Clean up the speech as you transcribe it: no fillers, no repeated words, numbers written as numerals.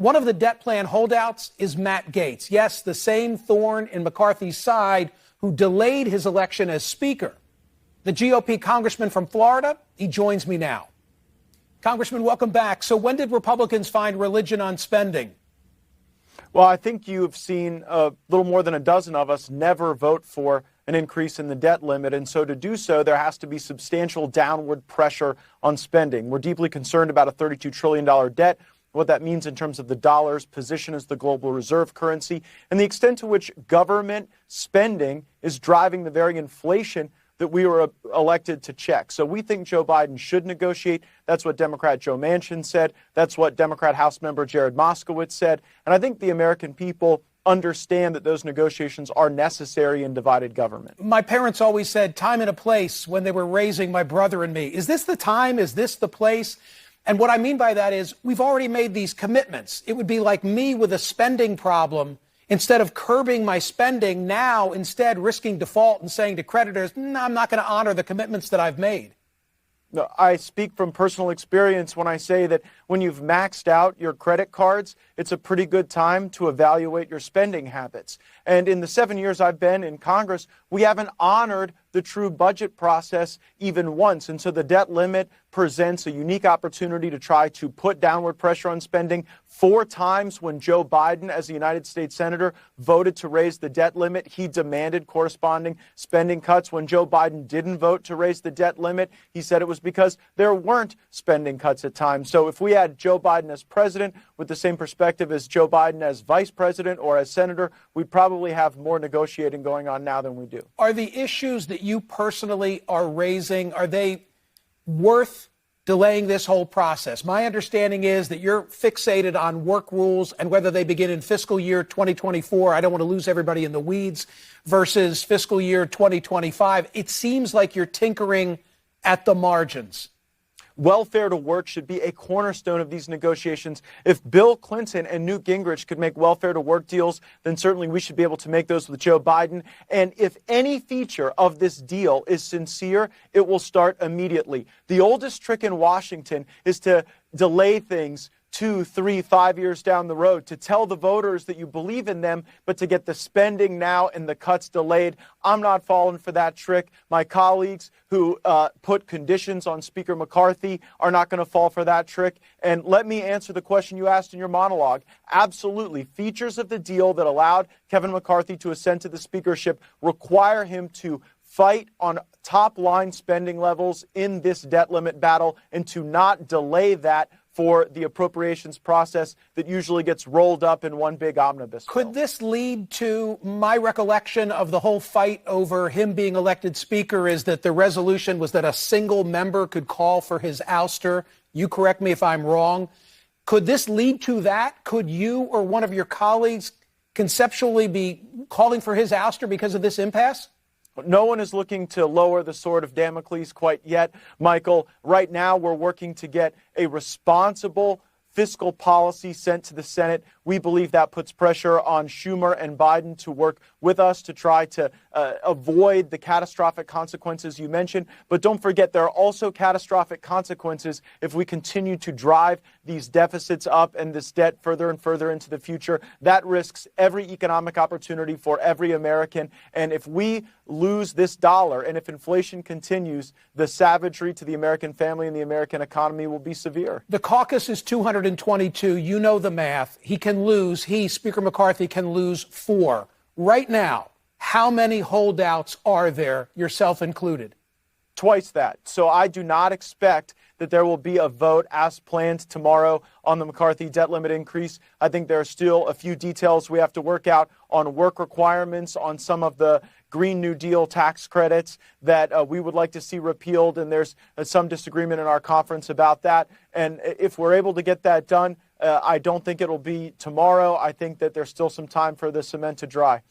One of the debt plan holdouts is Matt Gaetz. Yes, the same thorn in McCarthy's side who delayed his election as Speaker. The GOP congressman from Florida, he joins me now. Congressman, welcome back. So when did Republicans find religion on spending? Well, I think you've seen a little more than a dozen of us never vote for an increase in the debt limit. And so to do so, there has to be substantial downward pressure on spending. We're deeply concerned about a $32 trillion debt, what that means in terms of the dollar's position as the global reserve currency, and the extent to which government spending is driving the very inflation that we were elected to check. So we think Joe Biden should negotiate. That's what Democrat Joe Manchin said. That's what Democrat House member Jared Moskowitz said. And I think the American people understand that those negotiations are necessary in divided government. My parents always said time and a place when they were raising my brother and me. Is this the time? Is this the place? And what I mean by that is we've already made these commitments. It would be like me with a spending problem. Instead of curbing my spending, now instead risking default and saying to creditors, no, I'm not going to honor the commitments that I've made. No, I speak from personal experience when I say that when you've maxed out your credit cards, it's a pretty good time to evaluate your spending habits. And in the 7 years I've been in Congress, we haven't honored the true budget process even once. And so the debt limit presents a unique opportunity to try to put downward pressure on spending. 4 times when Joe Biden, as a United States Senator, voted to raise the debt limit, he demanded corresponding spending cuts. When Joe Biden didn't vote to raise the debt limit, he said it was because there weren't spending cuts at times. So if we had Joe Biden as president with the same perspective as Joe Biden as vice president or as senator, we'd probably have more negotiating going on now than we do. Are the issues that you personally are raising, are they worth delaying this whole process? My understanding is that you're fixated on work rules and whether they begin in fiscal year 2024. I don't want to lose everybody in the weeds versus fiscal year 2025. It seems like you're tinkering at the margins. Welfare to work should be a cornerstone of these negotiations. If Bill Clinton and Newt Gingrich could make welfare to work deals, then certainly we should be able to make those with Joe Biden. And if any feature of this deal is sincere, it will start immediately. The oldest trick in Washington is to delay things 2, 3, 5 years down the road, to tell the voters that you believe in them, but to get the spending now and the cuts delayed. I'm not falling for that trick. My colleagues who put conditions on Speaker McCarthy are not going to fall for that trick. And let me answer the question you asked in your monologue. Absolutely. Features of the deal that allowed Kevin McCarthy to ascend to the speakership require him to fight on top-line spending levels in this debt limit battle and to not delay that for the appropriations process that usually gets rolled up in one big omnibus bill. Could this lead to, my recollection of the whole fight over him being elected speaker is that the resolution was that a single member could call for his ouster. You correct me if I'm wrong. Could this lead to that? Could you or one of your colleagues conceptually be calling for his ouster because of this impasse? No one is looking to lower the sword of Damocles quite yet, Michael. Right now, we're working to get a responsible fiscal policy sent to the Senate. We believe that puts pressure on Schumer and Biden to work with us to try to avoid the catastrophic consequences you mentioned. But don't forget, there are also catastrophic consequences if we continue to drive these deficits up and this debt further and further into the future. That risks every economic opportunity for every American. And if we lose this dollar and if inflation continues, the savagery to the American family and the American economy will be severe. The caucus is 222. You know the math. Speaker McCarthy, can lose 4. Right now, how many holdouts are there, yourself included? Twice that. So I do not expect that there will be a vote as planned tomorrow on the McCarthy debt limit increase. I think there are still a few details we have to work out on work requirements, on some of the Green New Deal tax credits that we would like to see repealed, and there's some disagreement in our conference about that. And if we're able to get that done, I don't think it'll be tomorrow. I think that there's still some time for the cement to dry.